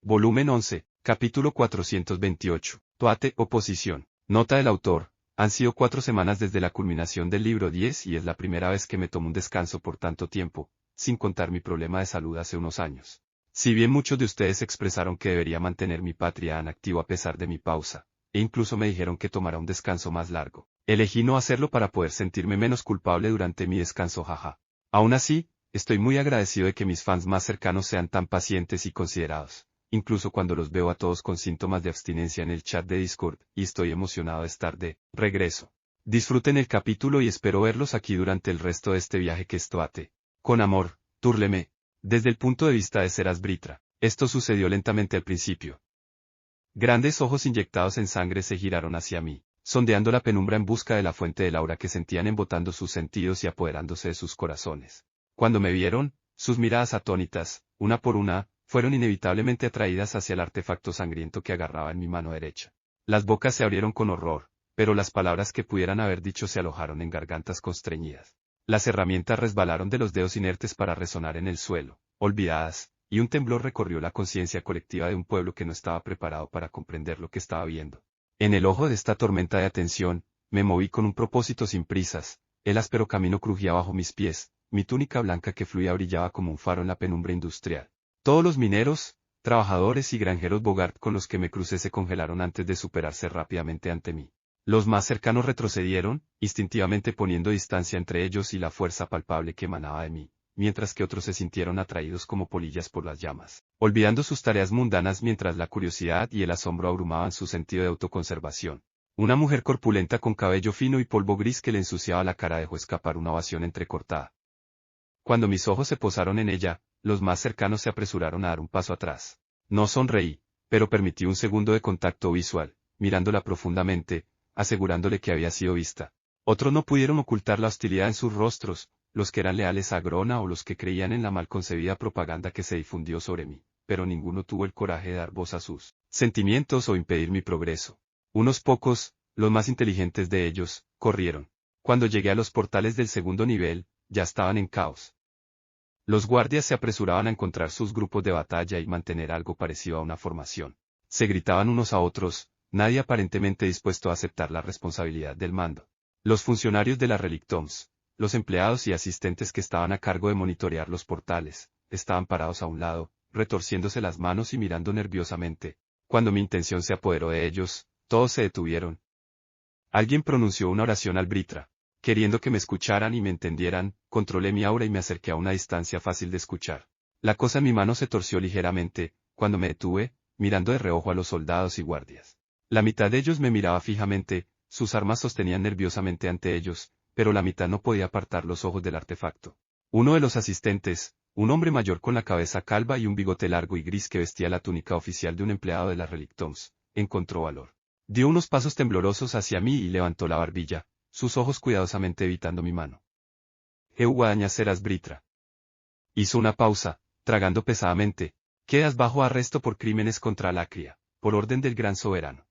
Volumen 11, capítulo 428. Toate, oposición. Nota del autor. Han sido 4 semanas desde la culminación del libro 10 y es la primera vez que me tomo un descanso por tanto tiempo, sin contar mi problema de salud hace unos años. Si bien muchos de ustedes expresaron que debería mantener mi Patreon activo a pesar de mi pausa, e incluso me dijeron que tomara un descanso más largo, elegí no hacerlo para poder sentirme menos culpable durante mi descanso, jaja. Aún así, estoy muy agradecido de que mis fans más cercanos sean tan pacientes y considerados, incluso cuando los veo a todos con síntomas de abstinencia en el chat de Discord, y estoy emocionado de estar de regreso. Disfruten el capítulo y espero verlos aquí durante el resto de este viaje que es Toate. Con amor, Turleme. Desde el punto de vista de Seras Britra, esto sucedió lentamente al principio. Grandes ojos inyectados en sangre se giraron hacia mí, sondeando la penumbra en busca de la fuente del aura que sentían embotando sus sentidos y apoderándose de sus corazones. Cuando me vieron, sus miradas atónitas, una por una, fueron inevitablemente atraídas hacia el artefacto sangriento que agarraba en mi mano derecha. Las bocas se abrieron con horror, pero las palabras que pudieran haber dicho se alojaron en gargantas constreñidas. Las herramientas resbalaron de los dedos inertes para resonar en el suelo, olvidadas, y un temblor recorrió la conciencia colectiva de un pueblo que no estaba preparado para comprender lo que estaba viendo. En el ojo de esta tormenta de atención, me moví con un propósito sin prisas, el áspero camino crujía bajo mis pies, mi túnica blanca que fluía brillaba como un faro en la penumbra industrial. Todos los mineros, trabajadores y granjeros Bogart con los que me crucé se congelaron antes de superarse rápidamente ante mí. Los más cercanos retrocedieron, instintivamente poniendo distancia entre ellos y la fuerza palpable que emanaba de mí, mientras que otros se sintieron atraídos como polillas por las llamas, olvidando sus tareas mundanas mientras la curiosidad y el asombro abrumaban su sentido de autoconservación. Una mujer corpulenta con cabello fino y polvo gris que le ensuciaba la cara dejó escapar una ovación entrecortada. Cuando mis ojos se posaron en ella, los más cercanos se apresuraron a dar un paso atrás. No sonreí, pero permití un segundo de contacto visual, mirándola profundamente, asegurándole que había sido vista. Otros no pudieron ocultar la hostilidad en sus rostros, los que eran leales a Grona o los que creían en la mal concebida propaganda que se difundió sobre mí, pero ninguno tuvo el coraje de dar voz a sus sentimientos o impedir mi progreso. Unos pocos, los más inteligentes de ellos, corrieron. Cuando llegué a los portales del segundo nivel, ya estaban en caos. Los guardias se apresuraban a encontrar sus grupos de batalla y mantener algo parecido a una formación. Se gritaban unos a otros, nadie aparentemente dispuesto a aceptar la responsabilidad del mando. Los funcionarios de la Relictoms, los empleados y asistentes que estaban a cargo de monitorear los portales, estaban parados a un lado, retorciéndose las manos y mirando nerviosamente. Cuando mi intención se apoderó de ellos, todos se detuvieron. Alguien pronunció una oración al Britra. Queriendo que me escucharan y me entendieran, controlé mi aura y me acerqué a una distancia fácil de escuchar. La cosa en mi mano se torció ligeramente, cuando me detuve, mirando de reojo a los soldados y guardias. La mitad de ellos me miraba fijamente, sus armas sostenían nerviosamente ante ellos, pero la mitad no podía apartar los ojos del artefacto. Uno de los asistentes, un hombre mayor con la cabeza calva y un bigote largo y gris que vestía la túnica oficial de un empleado de la Relictoms, encontró valor. Dio unos pasos temblorosos hacia mí y levantó la barbilla, sus ojos cuidadosamente evitando mi mano. Euguadaña Seras Britra. Hizo una pausa, tragando pesadamente. Quedas bajo arresto por crímenes contra Alacria, por orden del gran soberano.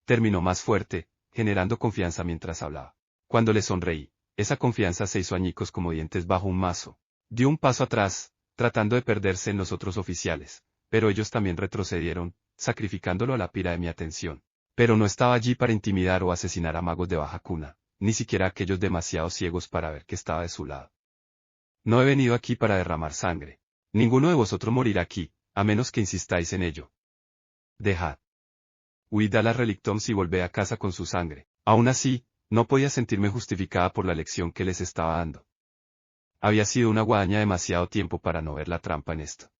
Terminó más fuerte, generando confianza mientras hablaba. Cuando le sonreí, esa confianza se hizo añicos como dientes bajo un mazo. Dio un paso atrás, tratando de perderse en los otros oficiales, pero ellos también retrocedieron, sacrificándolo a la pira de mi atención. Pero no estaba allí para intimidar o asesinar a magos de baja cuna, ni siquiera aquellos demasiado ciegos para ver que estaba de su lado. No he venido aquí para derramar sangre. Ninguno de vosotros morirá aquí, a menos que insistáis en ello. Dejad. Huid a las Relictoms y volvé a casa con su sangre. Aún así, no podía sentirme justificada por la lección que les estaba dando. Había sido una guadaña demasiado tiempo para no ver la trampa en esto.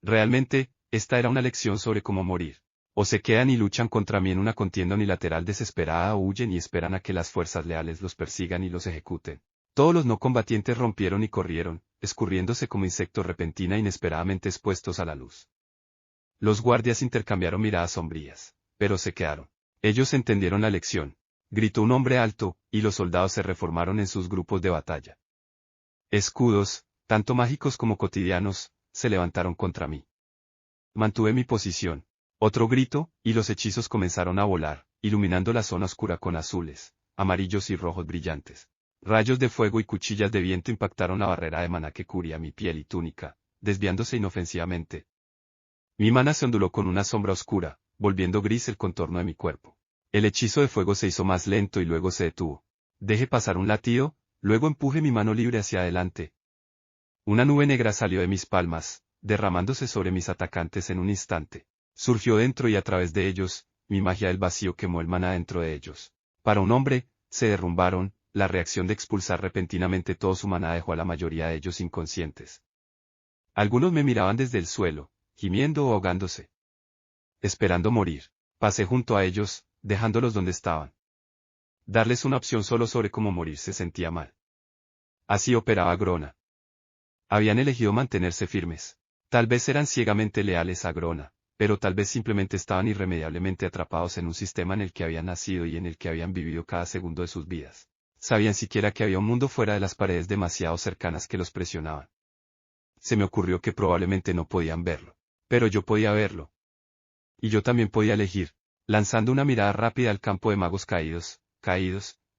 Realmente, esta era una lección sobre cómo morir. O se quedan y luchan contra mí en una contienda unilateral desesperada o huyen y esperan a que las fuerzas leales los persigan y los ejecuten. Todos los no combatientes rompieron y corrieron, escurriéndose como insectos repentina e inesperadamente expuestos a la luz. Los guardias intercambiaron miradas sombrías, pero se quedaron. Ellos entendieron la lección. Gritó un hombre alto, y los soldados se reformaron en sus grupos de batalla. Escudos, tanto mágicos como cotidianos, se levantaron contra mí. Mantuve mi posición. Otro grito, y los hechizos comenzaron a volar, iluminando la zona oscura con azules, amarillos y rojos brillantes. Rayos de fuego y cuchillas de viento impactaron la barrera de maná que cubría mi piel y túnica, desviándose inofensivamente. Mi mana se onduló con una sombra oscura, volviendo gris el contorno de mi cuerpo. El hechizo de fuego se hizo más lento y luego se detuvo. Dejé pasar un latido, luego empujé mi mano libre hacia adelante. Una nube negra salió de mis palmas, derramándose sobre mis atacantes en un instante. Surgió dentro y a través de ellos, mi magia del vacío quemó el maná dentro de ellos. Para un hombre, se derrumbaron, la reacción de expulsar repentinamente todo su maná dejó a la mayoría de ellos inconscientes. Algunos me miraban desde el suelo, gimiendo o ahogándose. Esperando morir. Pasé junto a ellos, dejándolos donde estaban. Darles una opción solo sobre cómo morir se sentía mal. Así operaba Grona. Habían elegido mantenerse firmes. Tal vez eran ciegamente leales a Grona, pero tal vez simplemente estaban irremediablemente atrapados en un sistema en el que habían nacido y en el que habían vivido cada segundo de sus vidas. Sabían siquiera que había un mundo fuera de las paredes demasiado cercanas que los presionaban. Se me ocurrió que probablemente no podían verlo. Pero yo podía verlo. Y yo también podía elegir. Lanzando una mirada rápida al campo de magos caídos,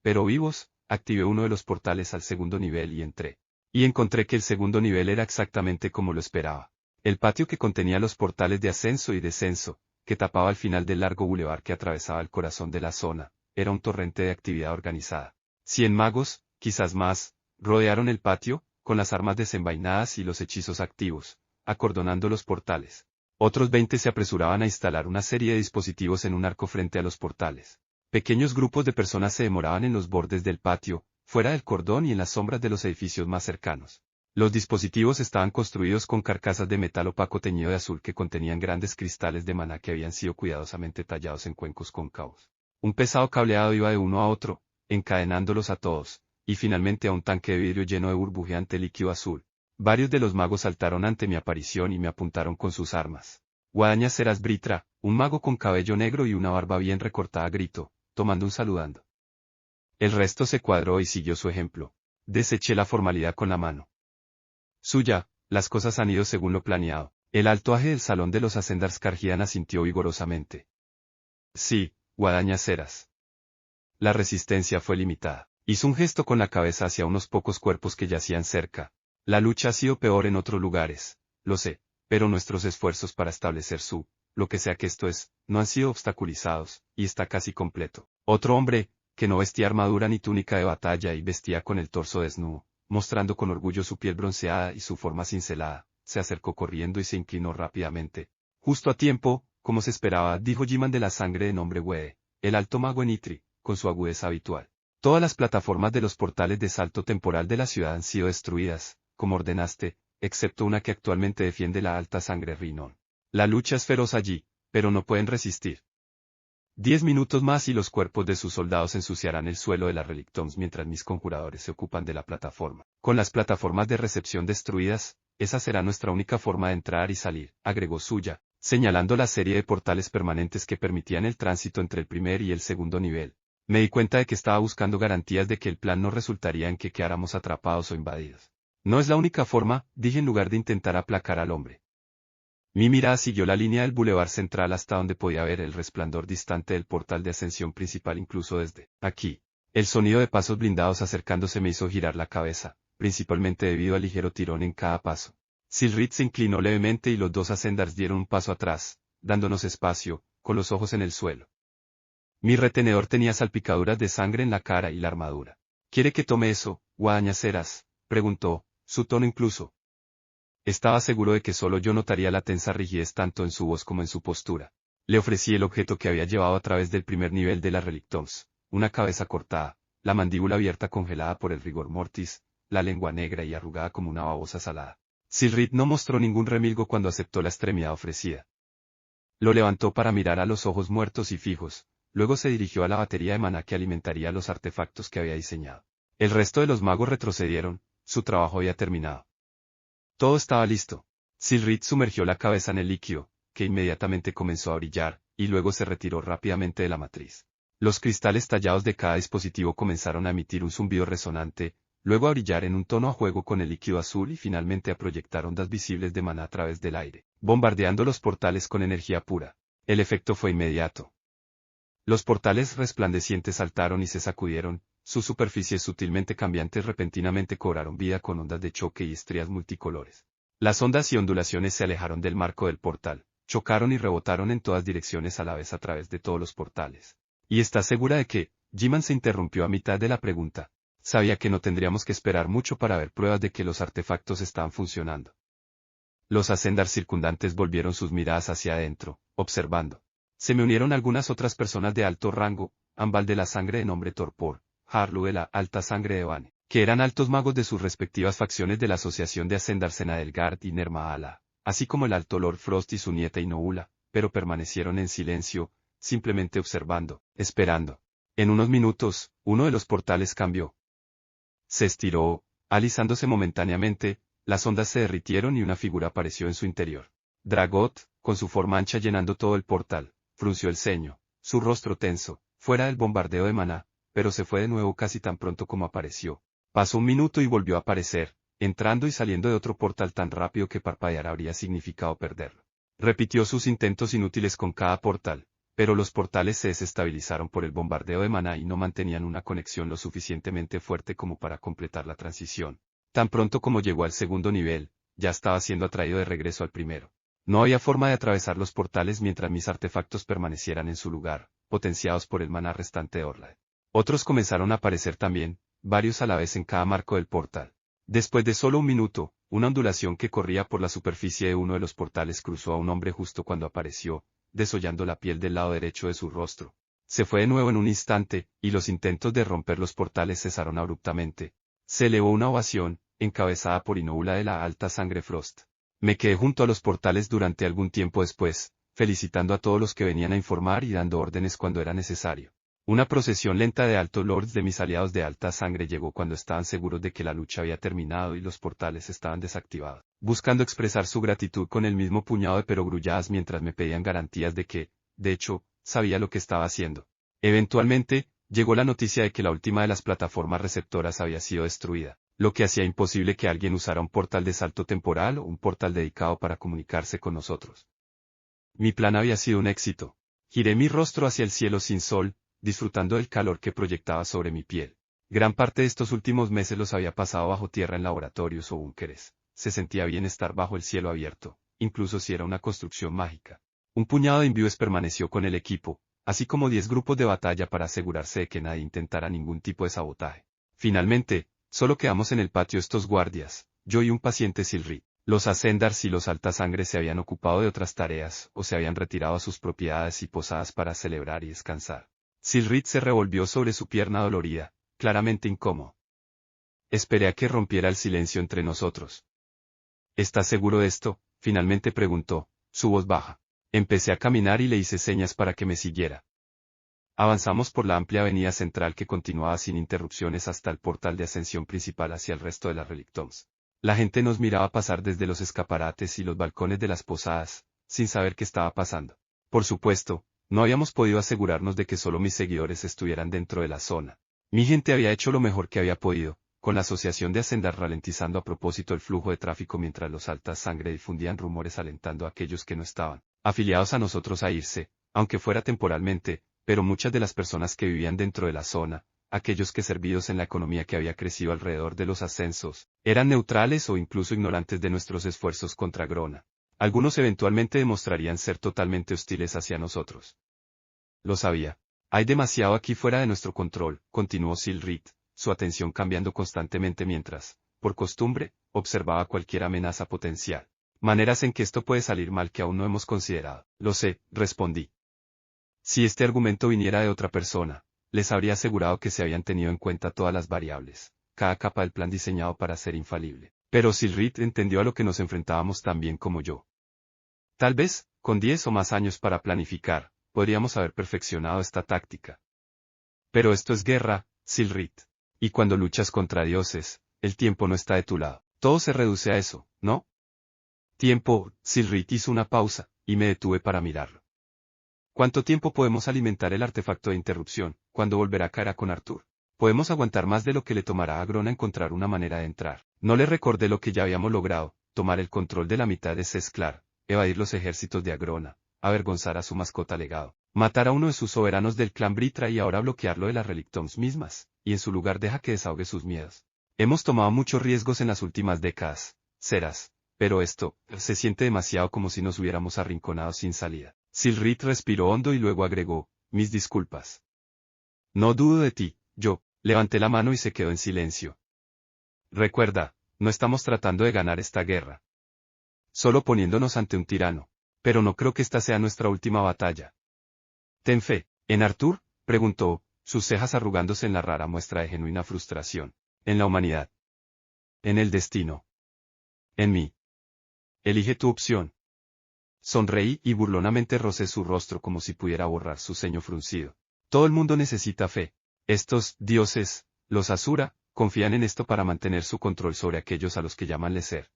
pero vivos, activé uno de los portales al segundo nivel y entré. Y encontré que el segundo nivel era exactamente como lo esperaba. El patio que contenía los portales de ascenso y descenso, que tapaba al final del largo bulevar que atravesaba el corazón de la zona, era un torrente de actividad organizada. 100 magos, quizás más, rodearon el patio, con las armas desenvainadas y los hechizos activos, acordonando los portales. Otros 20 se apresuraban a instalar una serie de dispositivos en un arco frente a los portales. Pequeños grupos de personas se demoraban en los bordes del patio, fuera del cordón y en las sombras de los edificios más cercanos. Los dispositivos estaban construidos con carcasas de metal opaco teñido de azul que contenían grandes cristales de maná que habían sido cuidadosamente tallados en cuencos cóncavos. Un pesado cableado iba de uno a otro, encadenándolos a todos, y finalmente a un tanque de vidrio lleno de burbujeante líquido azul. Varios de los magos saltaron ante mi aparición y me apuntaron con sus armas. Guadaña Seras Britra, un mago con cabello negro y una barba bien recortada, gritó, tomando un saludando. El resto se cuadró y siguió su ejemplo. Deseché la formalidad con la mano. Suya, las cosas han ido según lo planeado. El alto aje del salón de los Ascendars Cargian asintió vigorosamente. Sí, Guadaña Seras. La resistencia fue limitada. Hizo un gesto con la cabeza hacia unos pocos cuerpos que yacían cerca. La lucha ha sido peor en otros lugares, lo sé, pero nuestros esfuerzos para establecer lo que sea que esto es, no han sido obstaculizados, y está casi completo. Otro hombre, que no vestía armadura ni túnica de batalla y vestía con el torso desnudo, mostrando con orgullo su piel bronceada y su forma cincelada, se acercó corriendo y se inclinó rápidamente. Justo a tiempo, como se esperaba, dijo Jiman de la sangre de nombre Wede, el alto mago Enitri, con su agudeza habitual. Todas las plataformas de los portales de salto temporal de la ciudad han sido destruidas, como ordenaste, excepto una que actualmente defiende la alta sangre Rinon. La lucha es feroz allí, pero no pueden resistir. 10 minutos más y los cuerpos de sus soldados ensuciarán el suelo de la Relictoms mientras mis conjuradores se ocupan de la plataforma. Con las plataformas de recepción destruidas, esa será nuestra única forma de entrar y salir, agregó Suya, señalando la serie de portales permanentes que permitían el tránsito entre el primer y el segundo nivel. Me di cuenta de que estaba buscando garantías de que el plan no resultaría en que quedáramos atrapados o invadidos. No es la única forma, dije en lugar de intentar aplacar al hombre. Mi mirada siguió la línea del bulevar central hasta donde podía ver el resplandor distante del portal de ascensión principal incluso desde aquí. El sonido de pasos blindados acercándose me hizo girar la cabeza, principalmente debido al ligero tirón en cada paso. Silrit se inclinó levemente y los dos Ascendars dieron un paso atrás, dándonos espacio, con los ojos en el suelo. Mi retenedor tenía salpicaduras de sangre en la cara y la armadura. ¿Quiere que tome eso, Guadaña Seras?, preguntó, su tono incluso. Estaba seguro de que solo yo notaría la tensa rigidez tanto en su voz como en su postura. Le ofrecí el objeto que había llevado a través del primer nivel de la Relictoms, una cabeza cortada, la mandíbula abierta congelada por el rigor mortis, la lengua negra y arrugada como una babosa salada. Silrit no mostró ningún remilgo cuando aceptó la extremidad ofrecida. Lo levantó para mirar a los ojos muertos y fijos, luego se dirigió a la batería de maná que alimentaría los artefactos que había diseñado. El resto de los magos retrocedieron, su trabajo había terminado. Todo estaba listo. Silrit sumergió la cabeza en el líquido, que inmediatamente comenzó a brillar, y luego se retiró rápidamente de la matriz. Los cristales tallados de cada dispositivo comenzaron a emitir un zumbido resonante, luego a brillar en un tono a juego con el líquido azul y finalmente a proyectar ondas visibles de maná a través del aire, bombardeando los portales con energía pura. El efecto fue inmediato. Los portales resplandecientes saltaron y se sacudieron, sus superficies sutilmente cambiantes repentinamente cobraron vida con ondas de choque y estrías multicolores. Las ondas y ondulaciones se alejaron del marco del portal, chocaron y rebotaron en todas direcciones a la vez a través de todos los portales. ¿Y estás segura de que? Jiman se interrumpió a mitad de la pregunta. Sabía que no tendríamos que esperar mucho para ver pruebas de que los artefactos estaban funcionando. Los Ascendar circundantes volvieron sus miradas hacia adentro, observando. Se me unieron algunas otras personas de alto rango, Ambal de la sangre de nombre Torpor, Harlu de la alta sangre de Bane, que eran altos magos de sus respectivas facciones de la Asociación de Ascendar Senadelgard y Nermaala, así como el alto Lord Frost y su nieta Inoula, pero permanecieron en silencio, simplemente observando, esperando. En unos minutos, uno de los portales cambió. Se estiró, alisándose momentáneamente, las ondas se derritieron y una figura apareció en su interior. Dragot, con su forma ancha llenando todo el portal, frunció el ceño, su rostro tenso, fuera del bombardeo de maná, pero se fue de nuevo casi tan pronto como apareció. Pasó un minuto y volvió a aparecer, entrando y saliendo de otro portal tan rápido que parpadear habría significado perderlo. Repitió sus intentos inútiles con cada portal, pero los portales se desestabilizaron por el bombardeo de maná y no mantenían una conexión lo suficientemente fuerte como para completar la transición. Tan pronto como llegó al segundo nivel, ya estaba siendo atraído de regreso al primero. No había forma de atravesar los portales mientras mis artefactos permanecieran en su lugar, potenciados por el maná restante de Orlad. Otros comenzaron a aparecer también, varios a la vez en cada marco del portal. Después de solo un minuto, una ondulación que corría por la superficie de uno de los portales cruzó a un hombre justo cuando apareció, desollando la piel del lado derecho de su rostro. Se fue de nuevo en un instante, y los intentos de romper los portales cesaron abruptamente. Se elevó una ovación, encabezada por Inoula de la alta sangre Frost. Me quedé junto a los portales durante algún tiempo después, felicitando a todos los que venían a informar y dando órdenes cuando era necesario. Una procesión lenta de altos lords de mis aliados de alta sangre llegó cuando estaban seguros de que la lucha había terminado y los portales estaban desactivados, buscando expresar su gratitud con el mismo puñado de perogrulladas mientras me pedían garantías de que, de hecho, sabía lo que estaba haciendo. Eventualmente, llegó la noticia de que la última de las plataformas receptoras había sido destruida, lo que hacía imposible que alguien usara un portal de salto temporal o un portal dedicado para comunicarse con nosotros. Mi plan había sido un éxito. Giré mi rostro hacia el cielo sin sol, disfrutando del calor que proyectaba sobre mi piel. Gran parte de estos últimos meses los había pasado bajo tierra en laboratorios o búnkeres. Se sentía bien estar bajo el cielo abierto, incluso si era una construcción mágica. Un puñado de imbues permaneció con el equipo, así como 10 grupos de batalla para asegurarse de que nadie intentara ningún tipo de sabotaje. Finalmente, solo quedamos en el patio estos guardias, yo y un paciente Silri. Los Ascendars y los Altasangre se habían ocupado de otras tareas, o se habían retirado a sus propiedades y posadas para celebrar y descansar. Silrit se revolvió sobre su pierna dolorida, claramente incómodo. Esperé a que rompiera el silencio entre nosotros. ¿Estás seguro de esto? Finalmente preguntó, su voz baja. Empecé a caminar y le hice señas para que me siguiera. Avanzamos por la amplia avenida central que continuaba sin interrupciones hasta el portal de ascensión principal hacia el resto de las Relictoms. La gente nos miraba pasar desde los escaparates y los balcones de las posadas, sin saber qué estaba pasando. Por supuesto, no habíamos podido asegurarnos de que solo mis seguidores estuvieran dentro de la zona. Mi gente había hecho lo mejor que había podido, con la asociación de Ascendar ralentizando a propósito el flujo de tráfico mientras los altas sangre difundían rumores alentando a aquellos que no estaban afiliados a nosotros a irse, aunque fuera temporalmente, pero muchas de las personas que vivían dentro de la zona, aquellos que servidos en la economía que había crecido alrededor de los ascensos, eran neutrales o incluso ignorantes de nuestros esfuerzos contra Grona. Algunos eventualmente demostrarían ser totalmente hostiles hacia nosotros. Lo sabía. Hay demasiado aquí fuera de nuestro control, continuó Silrit, su atención cambiando constantemente mientras, por costumbre, observaba cualquier amenaza potencial. Maneras en que esto puede salir mal que aún no hemos considerado. Lo sé, respondí. Si este argumento viniera de otra persona, les habría asegurado que se habían tenido en cuenta todas las variables, cada capa del plan diseñado para ser infalible. Pero Silrit entendió a lo que nos enfrentábamos tan bien como yo. Tal vez, con 10 o más años para planificar, podríamos haber perfeccionado esta táctica. Pero esto es guerra, Silrit. Y cuando luchas contra dioses, el tiempo no está de tu lado. Todo se reduce a eso, ¿no? Tiempo, Silrit hizo una pausa, y me detuve para mirarlo. ¿Cuánto tiempo podemos alimentar el artefacto de interrupción? ¿Cuándo volverá cara con Arthur? Podemos aguantar más de lo que le tomará a Grona encontrar una manera de entrar. No le recordé lo que ya habíamos logrado, tomar el control de la mitad de Sesklar, evadir los ejércitos de Agrona, avergonzar a su mascota legado, matar a uno de sus soberanos del clan Britra y ahora bloquearlo de las Relictoms mismas, y en su lugar deja que desahogue sus miedos. Hemos tomado muchos riesgos en las últimas décadas, Seras, pero esto, se siente demasiado como si nos hubiéramos arrinconado sin salida. Silrit respiró hondo y luego agregó, mis disculpas. No dudo de ti, yo, levanté la mano y se quedó en silencio. Recuerda, no estamos tratando de ganar esta guerra. Solo poniéndonos ante un tirano. Pero no creo que esta sea nuestra última batalla. Ten fe, ¿en Arthur? Preguntó, sus cejas arrugándose en la rara muestra de genuina frustración. En la humanidad. En el destino. En mí. Elige tu opción. Sonreí y burlonamente rocé su rostro como si pudiera borrar su ceño fruncido. Todo el mundo necesita fe. Estos dioses, los Asura, confían en esto para mantener su control sobre aquellos a los que llaman Leser.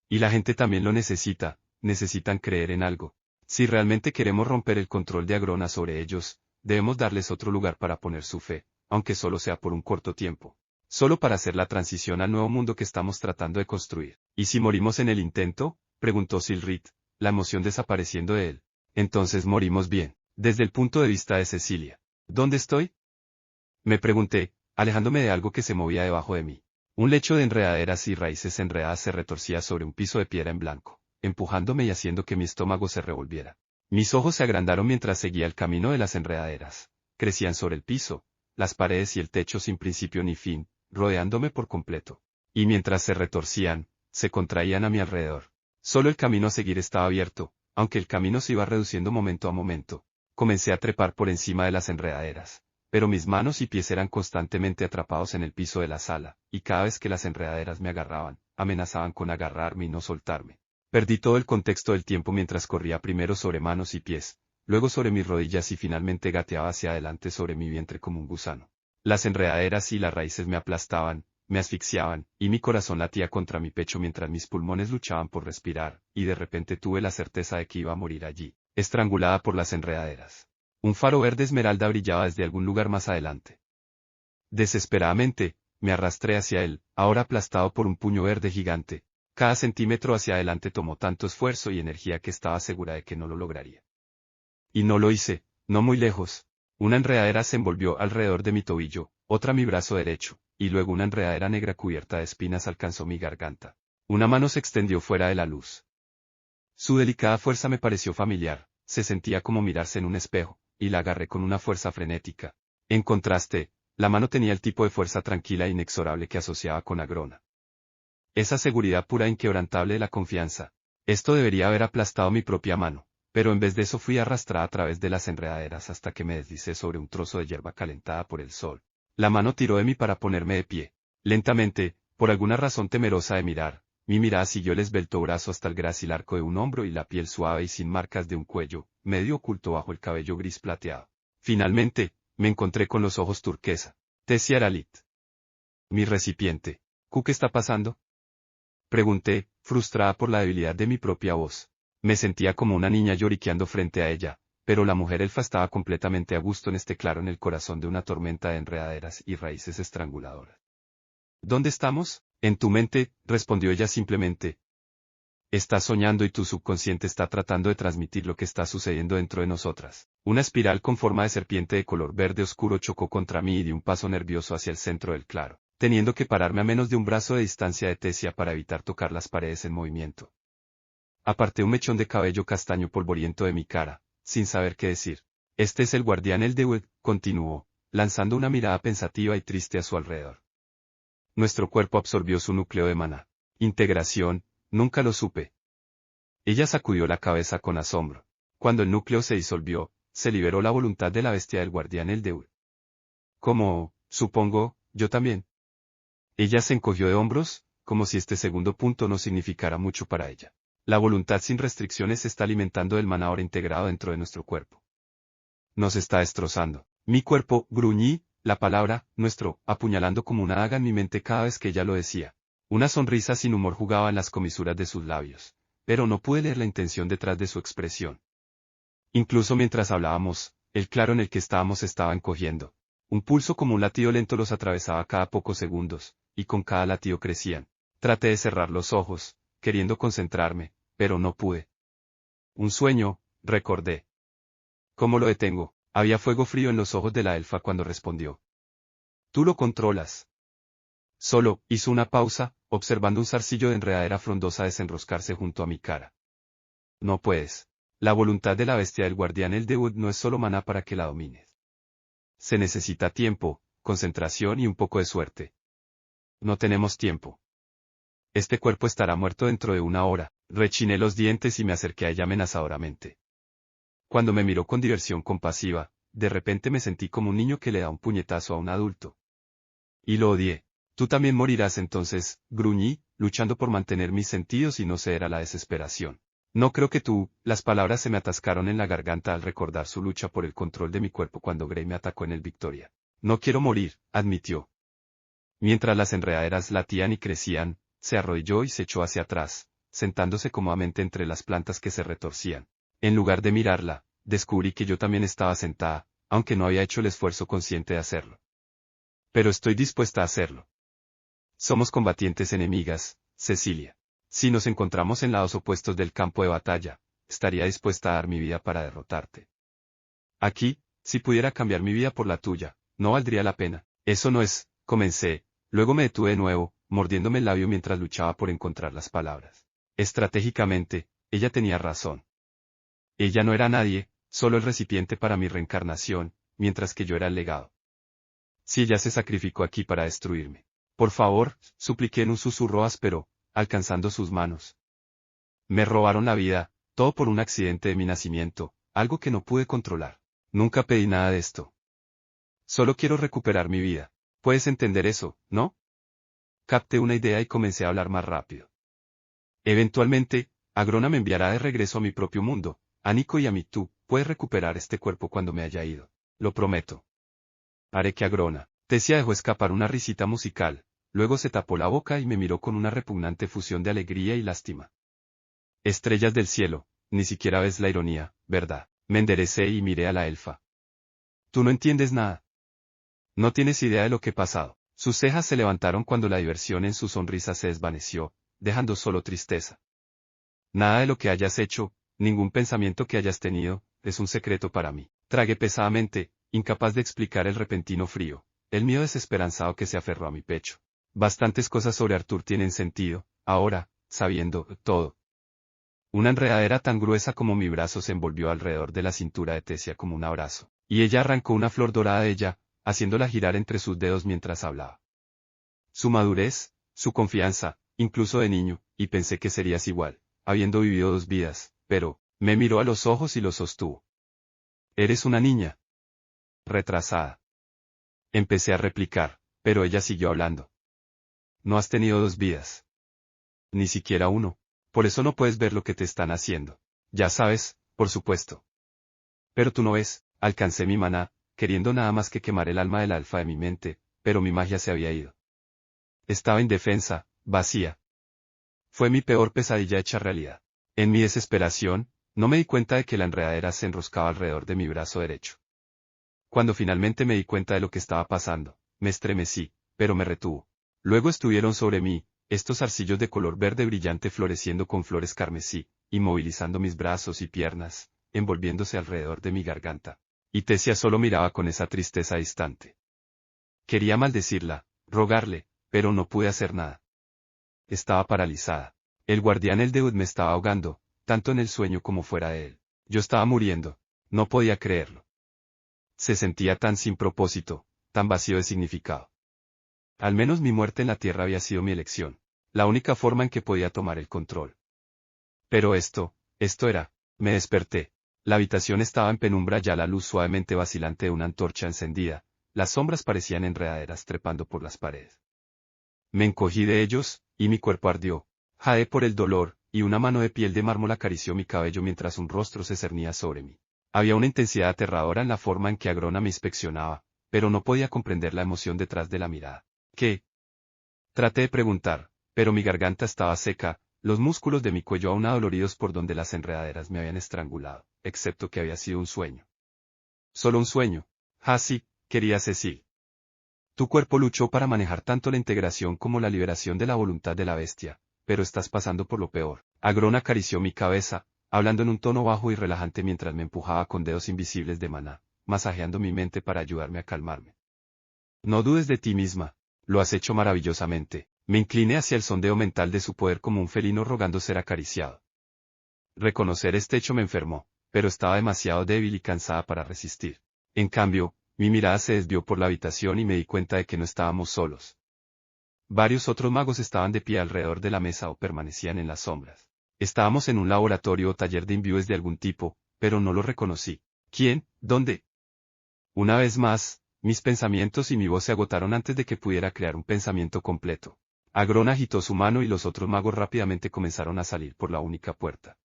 Y la gente también lo necesita, necesitan creer en algo. Si realmente queremos romper el control de Agrona sobre ellos, debemos darles otro lugar para poner su fe, aunque solo sea por un corto tiempo. Solo para hacer la transición al nuevo mundo que estamos tratando de construir. ¿Y si morimos en el intento? Preguntó Silrit, la emoción desapareciendo de él. Entonces morimos bien. Desde el punto de vista de Cecilia. ¿Dónde estoy? Me pregunté, alejándome de algo que se movía debajo de mí. Un lecho de enredaderas y raíces enredadas se retorcía sobre un piso de piedra en blanco, empujándome y haciendo que mi estómago se revolviera. Mis ojos se agrandaron mientras seguía el camino de las enredaderas. Crecían sobre el piso, las paredes y el techo sin principio ni fin, rodeándome por completo. Y mientras se retorcían, se contraían a mi alrededor. Solo el camino a seguir estaba abierto, aunque el camino se iba reduciendo momento a momento. Comencé a trepar por encima de las enredaderas, pero mis manos y pies eran constantemente atrapados en el piso de la sala, y cada vez que las enredaderas me agarraban, amenazaban con agarrarme y no soltarme. Perdí todo el contexto del tiempo mientras corría primero sobre manos y pies, luego sobre mis rodillas y finalmente gateaba hacia adelante sobre mi vientre como un gusano. Las enredaderas y las raíces me aplastaban, me asfixiaban, y mi corazón latía contra mi pecho mientras mis pulmones luchaban por respirar, y de repente tuve la certeza de que iba a morir allí, estrangulada por las enredaderas. Un faro verde esmeralda brillaba desde algún lugar más adelante. Desesperadamente, me arrastré hacia él, ahora aplastado por un puño verde gigante. Cada centímetro hacia adelante tomó tanto esfuerzo y energía que estaba segura de que no lo lograría. Y no lo hice, no muy lejos. Una enredadera se envolvió alrededor de mi tobillo, otra mi brazo derecho, y luego una enredadera negra cubierta de espinas alcanzó mi garganta. Una mano se extendió fuera de la luz. Su delicada fuerza me pareció familiar, se sentía como mirarse en un espejo, y la agarré con una fuerza frenética. En contraste, la mano tenía el tipo de fuerza tranquila e inexorable que asociaba con Agrona. Esa seguridad pura e inquebrantable de la confianza. Esto debería haber aplastado mi propia mano, pero en vez de eso fui arrastrada a través de las enredaderas hasta que me deslicé sobre un trozo de hierba calentada por el sol. La mano tiró de mí para ponerme de pie. Lentamente, por alguna razón temerosa de mirar, mi mirada siguió el esbelto brazo hasta el grácil arco de un hombro y la piel suave y sin marcas de un cuello, medio oculto bajo el cabello gris plateado. Finalmente, me encontré con los ojos turquesa. Tessia Aralit. Mi recipiente. ¿Qué está pasando? Pregunté, frustrada por la debilidad de mi propia voz. Me sentía como una niña lloriqueando frente a ella, pero la mujer elfa estaba completamente a gusto en este claro en el corazón de una tormenta de enredaderas y raíces estranguladoras. ¿Dónde estamos? En tu mente, respondió ella simplemente. Estás soñando y tu subconsciente está tratando de transmitir lo que está sucediendo dentro de nosotras. Una espiral con forma de serpiente de color verde oscuro chocó contra mí y di un paso nervioso hacia el centro del claro, teniendo que pararme a menos de un brazo de distancia de Tessia para evitar tocar las paredes en movimiento. Aparté un mechón de cabello castaño polvoriento de mi cara, sin saber qué decir. Este es el guardián Eldewood, continuó, lanzando una mirada pensativa y triste a su alrededor. Nuestro cuerpo absorbió su núcleo de maná. Integración, nunca lo supe. Ella sacudió la cabeza con asombro. Cuando el núcleo se disolvió, se liberó la voluntad de la bestia del guardián Eldewood. Como, supongo, yo también. Ella se encogió de hombros, como si este segundo punto no significara mucho para ella. La voluntad sin restricciones se está alimentando del maná ahora integrado dentro de nuestro cuerpo. Nos está destrozando. Mi cuerpo, gruñí, la palabra, nuestro, apuñalando como una daga en mi mente cada vez que ella lo decía. Una sonrisa sin humor jugaba en las comisuras de sus labios, pero no pude leer la intención detrás de su expresión. Incluso mientras hablábamos, el claro en el que estábamos estaba encogiendo. Un pulso como un latido lento los atravesaba cada pocos segundos, y con cada latido crecían. Traté de cerrar los ojos, queriendo concentrarme, pero no pude. Un sueño, recordé. ¿Cómo lo detengo? Había fuego frío en los ojos de la elfa cuando respondió. Tú lo controlas. Solo, hizo una pausa, observando un zarcillo de enredadera frondosa desenroscarse junto a mi cara. No puedes. La voluntad de la bestia del guardián Eldewood no es solo maná para que la domines. Se necesita tiempo, concentración y un poco de suerte. No tenemos tiempo. Este cuerpo estará muerto dentro de una hora. Rechiné los dientes y me acerqué a ella amenazadoramente. Cuando me miró con diversión compasiva, de repente me sentí como un niño que le da un puñetazo a un adulto. Y lo odié. Tú también morirás entonces, gruñí, luchando por mantener mis sentidos y no ceder a la desesperación. No creo que tú. Las palabras se me atascaron en la garganta al recordar su lucha por el control de mi cuerpo cuando Grey me atacó en el Victoria. No quiero morir, admitió. Mientras las enredaderas latían y crecían, se arrodilló y se echó hacia atrás, sentándose cómodamente entre las plantas que se retorcían. En lugar de mirarla, descubrí que yo también estaba sentada, aunque no había hecho el esfuerzo consciente de hacerlo. Pero estoy dispuesta a hacerlo. Somos combatientes enemigas, Cecilia. Si nos encontramos en lados opuestos del campo de batalla, estaría dispuesta a dar mi vida para derrotarte. Aquí, si pudiera cambiar mi vida por la tuya, no valdría la pena. Eso no es, comencé, luego me detuve de nuevo, mordiéndome el labio mientras luchaba por encontrar las palabras. Estratégicamente, ella tenía razón. Ella no era nadie, solo el recipiente para mi reencarnación, mientras que yo era el legado. Si ella se sacrificó aquí para destruirme. Por favor, supliqué en un susurro áspero, alcanzando sus manos. Me robaron la vida, todo por un accidente de mi nacimiento, algo que no pude controlar. Nunca pedí nada de esto. Solo quiero recuperar mi vida. ¿Puedes entender eso, no? Capté una idea y comencé a hablar más rápido. Eventualmente, Agrona me enviará de regreso a mi propio mundo. A Nico y a mí tú, puedes recuperar este cuerpo cuando me haya ido. Lo prometo. Haré que Agrona. Tessia dejó escapar una risita musical, luego se tapó la boca y me miró con una repugnante fusión de alegría y lástima. Estrellas del cielo, ni siquiera ves la ironía, ¿verdad? Me enderecé y miré a la elfa. Tú no entiendes nada. No tienes idea de lo que he pasado. Sus cejas se levantaron cuando la diversión en su sonrisa se desvaneció, dejando solo tristeza. Nada de lo que hayas hecho, ningún pensamiento que hayas tenido, es un secreto para mí. Tragué pesadamente, incapaz de explicar el repentino frío, el miedo desesperanzado que se aferró a mi pecho. Bastantes cosas sobre Arthur tienen sentido, ahora, sabiendo todo. Una enredadera tan gruesa como mi brazo se envolvió alrededor de la cintura de Tessia como un abrazo, y ella arrancó una flor dorada de ella, haciéndola girar entre sus dedos mientras hablaba. Su madurez, su confianza, incluso de niño, y pensé que serías igual, habiendo vivido 2 vidas, pero, me miró a los ojos y los sostuvo. Eres una niña. Retrasada. Empecé a replicar, pero ella siguió hablando. No has tenido 2 vidas. Ni siquiera uno. Por eso no puedes ver lo que te están haciendo. Ya sabes, por supuesto. Pero tú no ves, alcancé mi maná, queriendo nada más que quemar el alma del alfa de mi mente, pero mi magia se había ido. Estaba indefensa, vacía. Fue mi peor pesadilla hecha realidad. En mi desesperación, no me di cuenta de que la enredadera se enroscaba alrededor de mi brazo derecho. Cuando finalmente me di cuenta de lo que estaba pasando, me estremecí, pero me retuvo. Luego estuvieron sobre mí, estos zarcillos de color verde brillante floreciendo con flores carmesí, inmovilizando mis brazos y piernas, envolviéndose alrededor de mi garganta. Y Tessia solo miraba con esa tristeza distante. Quería maldecirla, rogarle, pero no pude hacer nada. Estaba paralizada. El guardián Eldewood me estaba ahogando, tanto en el sueño como fuera de él. Yo estaba muriendo. No podía creerlo. Se sentía tan sin propósito, tan vacío de significado. Al menos mi muerte en la tierra había sido mi elección, la única forma en que podía tomar el control. Pero esto era. Me desperté. La habitación estaba en penumbra, ya la luz suavemente vacilante de una antorcha encendida, las sombras parecían enredaderas trepando por las paredes. Me encogí de ellos, y mi cuerpo ardió. Jadeé por el dolor, y una mano de piel de mármol acarició mi cabello mientras un rostro se cernía sobre mí. Había una intensidad aterradora en la forma en que Agrona me inspeccionaba, pero no podía comprender la emoción detrás de la mirada. ¿Qué? Traté de preguntar, pero mi garganta estaba seca, los músculos de mi cuello aún adoloridos por donde las enredaderas me habían estrangulado, excepto que había sido un sueño. Solo un sueño. Sí, quería Cecil. Tu cuerpo luchó para manejar tanto la integración como la liberación de la voluntad de la bestia, pero estás pasando por lo peor. Agrona acarició mi cabeza, hablando en un tono bajo y relajante mientras me empujaba con dedos invisibles de maná, masajeando mi mente para ayudarme a calmarme. No dudes de ti misma. lo has hecho maravillosamente. Me incliné hacia el sondeo mental de su poder como un felino rogando ser acariciado. Reconocer este hecho me enfermó, pero estaba demasiado débil y cansada para resistir. En cambio, mi mirada se desvió por la habitación y me di cuenta de que no estábamos solos. Varios otros magos estaban de pie alrededor de la mesa o permanecían en las sombras. Estábamos en un laboratorio o taller de imbues de algún tipo, pero no lo reconocí. ¿Quién? ¿Dónde? Una vez más, mis pensamientos y mi voz se agotaron antes de que pudiera crear un pensamiento completo. Agrón agitó su mano y los otros magos rápidamente comenzaron a salir por la única puerta.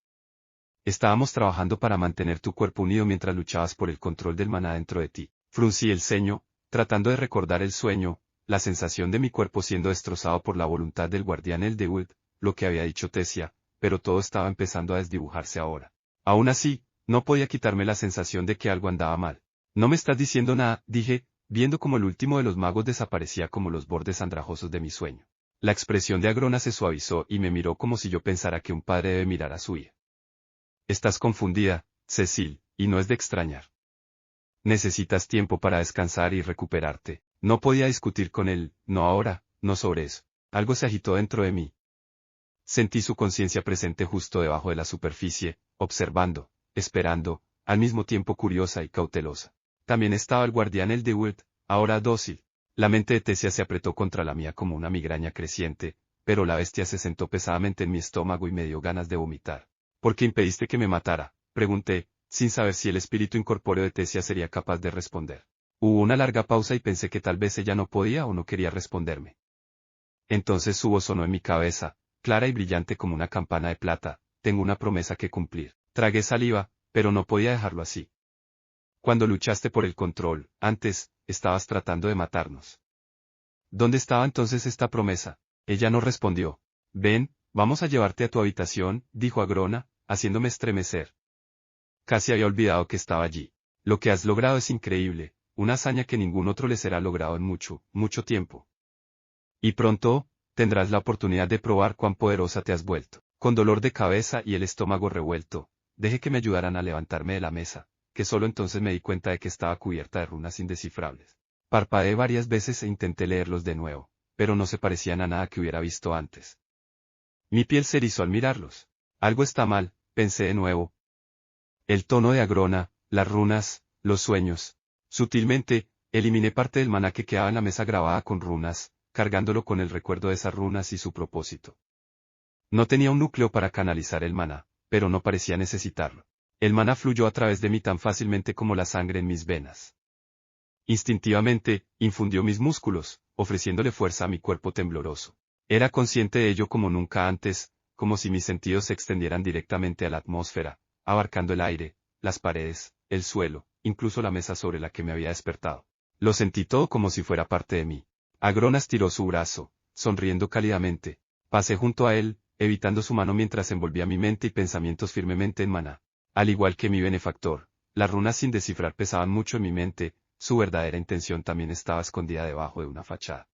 Estábamos trabajando para mantener tu cuerpo unido mientras luchabas por el control del maná dentro de ti. Fruncí el ceño, tratando de recordar el sueño, la sensación de mi cuerpo siendo destrozado por la voluntad del guardián Eldewood, lo que había dicho Tessia, pero todo estaba empezando a desdibujarse ahora. Aún así, no podía quitarme la sensación de que algo andaba mal. No me estás diciendo nada, dije, viendo como el último de los magos desaparecía como los bordes andrajosos de mi sueño. La expresión de Agrona se suavizó y me miró como si yo pensara que un padre debe mirar a su hija. Estás confundida, Cecil, y no es de extrañar. Necesitas tiempo para descansar y recuperarte. No podía discutir con él, no ahora, no sobre eso. Algo se agitó dentro de mí. Sentí su conciencia presente justo debajo de la superficie, observando, esperando, al mismo tiempo curiosa y cautelosa. También estaba el guardián Eldewood, ahora dócil. La mente de Tessia se apretó contra la mía como una migraña creciente, pero la bestia se sentó pesadamente en mi estómago y me dio ganas de vomitar. ¿Por qué impediste que me matara?, pregunté, sin saber si el espíritu incorpóreo de Tessia sería capaz de responder. Hubo una larga pausa y pensé que tal vez ella no podía o no quería responderme. Entonces su voz sonó en mi cabeza, clara y brillante como una campana de plata. Tengo una promesa que cumplir. Tragué saliva, pero no podía dejarlo así. Cuando luchaste por el control, antes, estabas tratando de matarnos. ¿Dónde estaba entonces esta promesa? Ella no respondió. Ven, vamos a llevarte a tu habitación, dijo Agrona, haciéndome estremecer. Casi había olvidado que estaba allí. Lo que has logrado es increíble, una hazaña que ningún otro le será logrado en mucho, mucho tiempo. Y pronto, tendrás la oportunidad de probar cuán poderosa te has vuelto. Con dolor de cabeza y el estómago revuelto, dejé que me ayudaran a levantarme de la mesa, que solo entonces me di cuenta de que estaba cubierta de runas indescifrables. Parpadeé varias veces e intenté leerlos de nuevo, pero no se parecían a nada que hubiera visto antes. Mi piel se erizó al mirarlos. Algo está mal, pensé de nuevo. El tono de Agrona, las runas, los sueños. Sutilmente, eliminé parte del maná que quedaba en la mesa grabada con runas, cargándolo con el recuerdo de esas runas y su propósito. No tenía un núcleo para canalizar el maná, pero no parecía necesitarlo. El maná fluyó a través de mí tan fácilmente como la sangre en mis venas. Instintivamente, infundió mis músculos, ofreciéndole fuerza a mi cuerpo tembloroso. Era consciente de ello como nunca antes, como si mis sentidos se extendieran directamente a la atmósfera, abarcando el aire, las paredes, el suelo, incluso la mesa sobre la que me había despertado. Lo sentí todo como si fuera parte de mí. Agrona estiró su brazo, sonriendo cálidamente. Pasé junto a él, evitando su mano mientras envolvía mi mente y pensamientos firmemente en maná. Al igual que mi benefactor, las runas sin descifrar pesaban mucho en mi mente, su verdadera intención también estaba escondida debajo de una fachada.